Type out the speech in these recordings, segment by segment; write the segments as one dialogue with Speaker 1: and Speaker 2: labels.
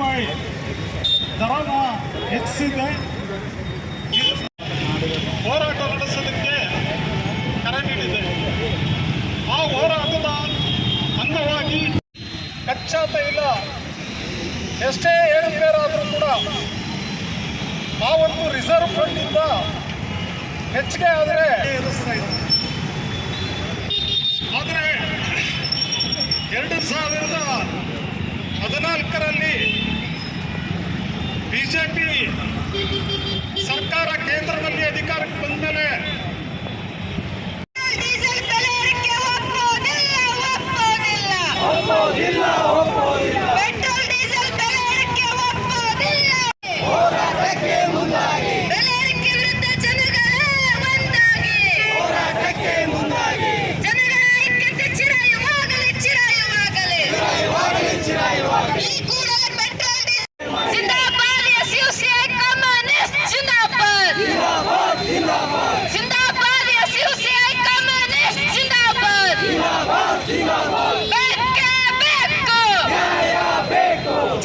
Speaker 1: ರೂಪಾಯಿ ದರನ ಹೆಚ್ಚಿಸಿದೆ. ಹೋರಾಟ ನಡೆಸೋದಕ್ಕೆ ಕರೆ ನೀಡಿದೆ. ಆ ಹೋರಾಟದ ಅಂಗವಾಗಿ ಕಚ್ಚಾ ತೈಲ ಎಷ್ಟೇ ಏರುಪೇರಾದರೂ ಕೂಡ ಆ ಒಂದು ರಿಸರ್ವ್ ಫಂಡಿಂದ ಹೆಚ್ಚಿಗೆ ಆದರೆ ಎದುರಿಸ್ತಾ ಇದೆ. ಆದರೆ 2014ರಲ್ಲಿ ಬಿಜೆಪಿ ಸರ್ಕಾರ ಕೇಂದ್ರದಲ್ಲಿ ಅಧಿಕಾರಕ್ಕೆ ಬಂದ ಮೇಲೆ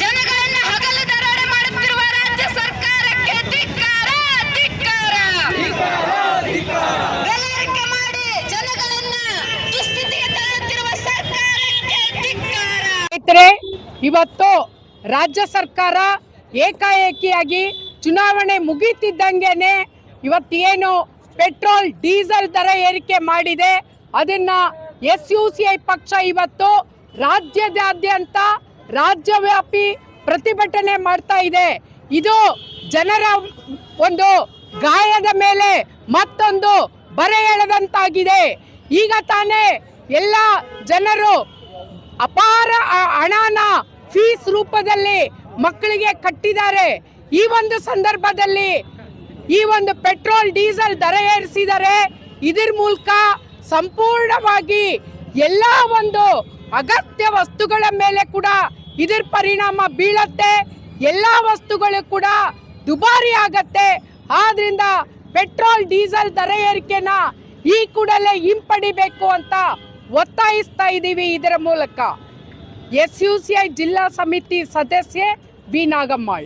Speaker 2: ಜನಗಳನ್ನ ಹಗಲು ದರೋಡೆ ಮಾಡುತ್ತಿರುವ ರಾಜ್ಯ ಸರ್ಕಾರಕ್ಕೆ ಧಿಕ್ಕಾರ ಧಿಕ್ಕಾರ. ಬೆಲೆ ಏರಿಕೆ ಮಾಡಿ ಜನಗಳನ್ನ ದುಸ್ಥಿತಿಗೆ ತಳ್ಳುತ್ತಿರುವ ಸರ್ಕಾರಕ್ಕೆ ಧಿಕ್ಕಾರ.
Speaker 3: ಇವತ್ತು ರಾಜ್ಯ ಸರ್ಕಾರ ಏಕಾಏಕಿಯಾಗಿ ಚುನಾವಣೆ ಮುಗಿತಿದ್ದಂಗೆನೆ ಇವತ್ತೇನು ಪೆಟ್ರೋಲ್ ಡೀಸೆಲ್ ದರ ಏರಿಕೆ ಮಾಡಿದೆ ಅದನ್ನ SUCI ಪಕ್ಷ ಇವತ್ತು ರಾಜ್ಯದಾದ್ಯಂತ ರಾಜ್ಯವ್ಯಾಪಿ ಪ್ರತಿಭಟನೆ ಮಾಡ್ತಾ ಇದೆ. ಇದು ಜನರ ಒಂದು ಗಾಯದ ಮೇಲೆ ಮತ್ತೊಂದು ಬರೆ ಎಳೆದಂತಾಗಿದೆ. ಈಗ ತಾನೇ ಎಲ್ಲ ಜನರು ಅಪಾರ ಹಣನ ಫೀಸ್ ರೂಪದಲ್ಲಿ ಮಕ್ಕಳಿಗೆ ಕಟ್ಟಿದ್ದಾರೆ. ಈ ಒಂದು ಸಂದರ್ಭದಲ್ಲಿ ಈ ಒಂದು ಪೆಟ್ರೋಲ್ ಡೀಸೆಲ್ ದರ ಏರಿಸಿದರೆ ಇದರ ಮೂಲಕ ಸಂಪೂರ್ಣವಾಗಿ ಎಲ್ಲ ಒಂದು ಅಗತ್ಯ ವಸ್ತುಗಳ ಮೇಲೆ ಕೂಡ ಇದರ ಪರಿಣಾಮ ಬೀಳತ್ತೆ. ಎಲ್ಲ ವಸ್ತುಗಳು ಕೂಡ ದುಬಾರಿ ಆಗತ್ತೆ. ಆದ್ರಿಂದ ಪೆಟ್ರೋಲ್ ಡೀಸೆಲ್ ದರ ಏರಿಕೆನ ಈ ಕೂಡಲೇ ಹಿಂಪಡಿಬೇಕು ಅಂತ ಒತ್ತಾಯಿಸ್ತಾ ಇದ್ದೀವಿ. ಇದರ ಮೂಲಕ SUCI ಜಿಲ್ಲಾ ಸಮಿತಿ ಸದಸ್ಯೆ ಬಿ ನಾಗಮ್ಮಾಳ್.